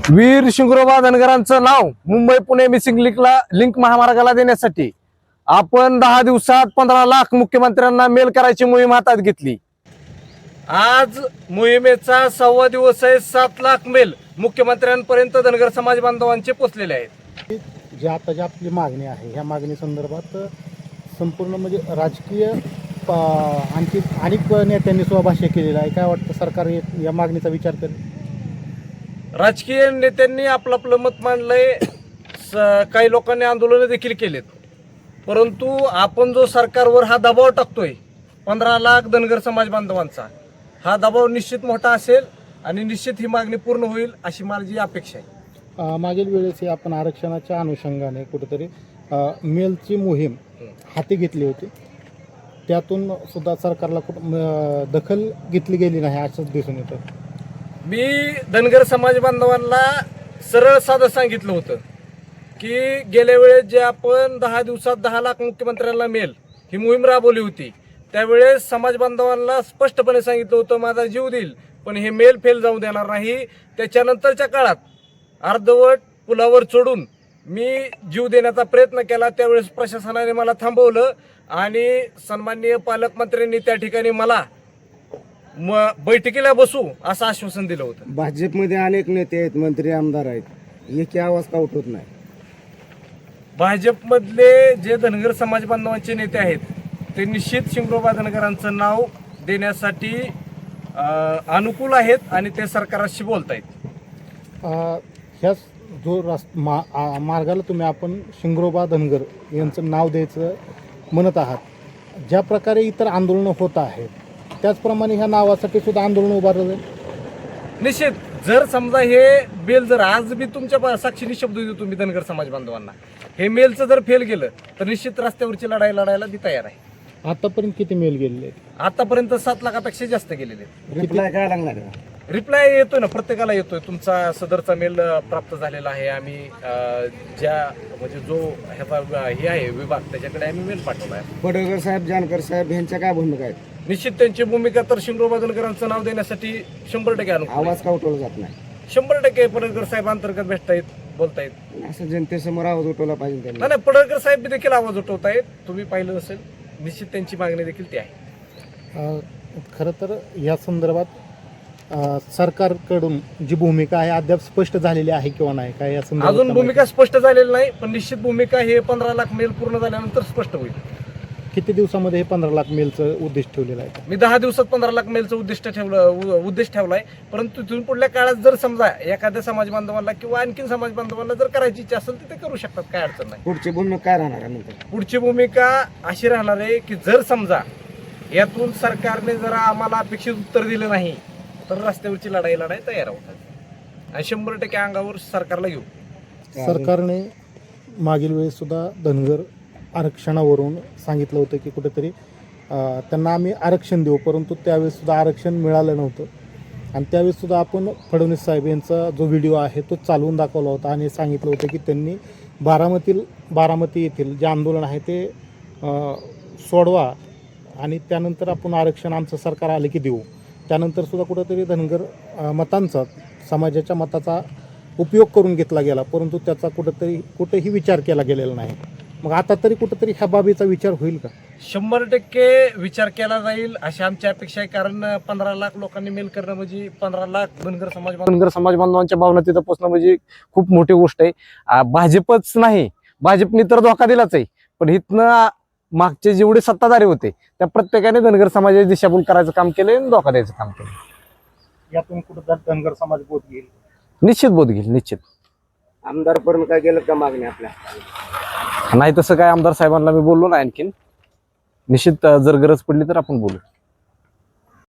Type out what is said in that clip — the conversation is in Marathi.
वीर शिंगरोबा धनगरांचं नाव मुंबई पुणे मिसिंग लिंक महामार्गाला देण्यासाठी आपण 10 दिवसात 15 लाख मुख्यमंत्र्यांना मेल करायची मोहीम हातात घेतली। आज मोहिमेचा 6वा दिवस आहे। 7 लाख मेल मुख्यमंत्र्यांपर्यंत धनगर समाज बांधवांचे पोहोचलेले आहेत। जे आता जी आपली मागणी आहे ह्या मागणी संदर्भात संपूर्ण म्हणजे राजकीय आणखी अनेक नेत्यांनी सुद्धा भाष्य केलेलं आहे। काय वाटतं सरकार या मागणीचा विचार करेल? राजकीय नेत्यांनी आपलं आपलं मत मांडलंय, काही लोकांनी आंदोलन देखील केलेत, परंतु आपण जो सरकारवर हा दबाव टाकतोय 15 लाख धनगर समाज बांधवांचा, हा दबाव निश्चित मोठा असेल आणि निश्चित ही मागणी पूर्ण होईल अशी माझी अपेक्षा आहे। मागील वेळेस आपण आरक्षणाच्या अनुषंगाने कुठेतरी मेलची मोहीम हाती घेतली होती, त्यातून सुद्धा सरकारला दखल घेतली गेली नाही असंच दिसून येतं। मी धनगर समाज बांधवांना सरळ साधं सांगितलं होतं की गेल्या वेळेस जे आपण 10 दिवसात 10 लाख मुख्यमंत्र्यांना मेल ही मोहीम राबवली होती, त्यावेळेस समाज बांधवांना स्पष्टपणे सांगितलं होतं माझा जीव देईल पण हे मेल फेल जाऊ देणार नाही। त्याच्यानंतरच्या काळात अर्धवट पुलावर चढून मी जीव देण्याचा प्रयत्न केला, त्यावेळेस प्रशासनाने मला थांबवलं आणि सन्माननीय पालकमंत्र्यांनी त्या ठिकाणी मला बैठकीला बसू असं आश्वासन दिलं होतं। भाजपमध्ये अनेक नेते आहेत, मंत्री आमदार आहेत, एकही आवाज का उठवत नाही? भाजपमधले जे धनगर समाज बांधवांचे नेते आहेत ते निश्चित शिंगरोबा धनगरांचं नाव देण्यासाठी अनुकूल आहेत आणि ते सरकाराशी बोलतायत। ह्या जो मार्गाला तुम्ही आपण शिंगरोबा धनगर यांचं नाव द्यायचं म्हणत आहात, ज्या प्रकारे इतर आंदोलनं होत आहेत त्याचप्रमाणे ह्या नावासाठी सुद्धा आंदोलन उभारलं जाईल। निश्चित जर समजा हे बेल जर आज मी तुमच्या साक्षीने शब्द देतो तुम्ही धनगर समाज बांधवांना, हे मेलचं जर फेल गेलं तर निश्चित रस्त्यावरची लढाई लढायला मी तयार आहे। आतापर्यंत किती मेल गेलेले? आतापर्यंत 7 लाखापेक्षा जास्त गेलेले। रिप्लाय काय लागणार? रिप्लाय येतोय ना, प्रत्येकाला येतोय। तुमचा सदरचा मेल प्राप्त झालेला आहे। आम्ही ज्या म्हणजे जो ह्याचा हे आहे विभाग त्याच्याकडे आम्ही मेल पाठवला आहे। पडळकर साहेब, जानकर साहेब यांच्या काय भूमिका आहेत? निश्चित त्यांची भूमिका तर शिंगरोबा धनगरांचं नाव देण्यासाठी 100% अनुकूल। आवाज का उठवला जात नाही? 100% पडळकर साहेब अंतर्गत भेटतायत, बोलतायत। असं जनतेसमोर आवाज उठवला पाहिजे त्यांनी। नाही, पडळकर साहेब देखील आवाज उठवतायत, तुम्ही पाहिलं असेल। निश्चित त्यांची मागणी देखील ती आहे। खरं तर या संदर्भात सरकारकडून जी भूमिका आहे अद्याप स्पष्ट झालेली आहे किंवा नाही काय? या संदर्भात अजून भूमिका स्पष्ट झालेली नाही, पण निश्चित भूमिका हे 15 लाख मेल पूर्ण झाल्यानंतर स्पष्ट होईल। किती दिवसामध्ये हे 15 लाख मेलचं उद्दिष्ट ठेवलेलं आहे? मी 10 दिवसात 15 लाख मेलचं उद्दिष्ट ठेवलाय, परंतु तिथून पुढल्या काळात जर समजा एखाद्या समाज बांधवांना किंवा आणखी समाज बांधवांना जर करायची इच्छा असेल तर ते करू शकतात, काय अडचण नाही। पुढची भूमिका काय राहणार आहे नंतर? पुढची भूमिका अशी राहणार आहे की जर समजा यातून सरकारने जर आम्हाला अपेक्षित उत्तर दिलं नाही तर रस्त्यावरची लढाई तयार होतात आणि 100% अंगावर सरकारला घेऊ। सरकारने मागील वेळेस सुद्धा धनगर आरक्षणावरून सांगितलं होतं की कुठेतरी त्यांना आम्ही आरक्षण देऊ, परंतु त्यावेळेस सुद्धा आरक्षण मिळालं नव्हतं आणि त्यावेळेस सुद्धा आपण फडणवीस साहेब यांचा जो व्हिडिओ आहे तो चालवून दाखवला होता आणि सांगितलं होतं की त्यांनी बारामती येथील जे आंदोलन आहे ते सोडवा आणि त्यानंतर आपण आरक्षण आमचं सरकार आले की देऊ। त्यानंतर सुद्धा कुठंतरी धनगर मतांचा, समाजाच्या मताचा उपयोग करून घेतला गेला, परंतु त्याचा कुठेही विचार केला गेलेला नाही। मग आता तरी कुठंतरी ह्या बाबीचा विचार होईल का? 100% विचार केला जाईल अशी आमची अपेक्षा आहे, कारण 15 लाख लोकांनी मेल करणं म्हणजे 15 लाख धनगर समाज बांधवांच्या भावना तिथं पोहोचणं म्हणजे खूप मोठी गोष्ट आहे। भाजपच नाही, भाजपने तर धोका दिलाच आहे, पण इथनं मागचे जेवढे सत्ताधारी होते त्या प्रत्येकाने धनगर समाजाची दिशाभूल करायचं काम केलं आणि धोका द्यायचं काम केलं। यातून कुठं धनगर समाज बोध घेईल? निश्चित बोध घेईल, निश्चित। आमदारपर्यंत काय गेलं का मागणी आपल्या? नाही तसं काय आमदार साहेबांना मी बोललो नाही, आणखीन निश्चित जर गरज पडली तर आपण बोलू।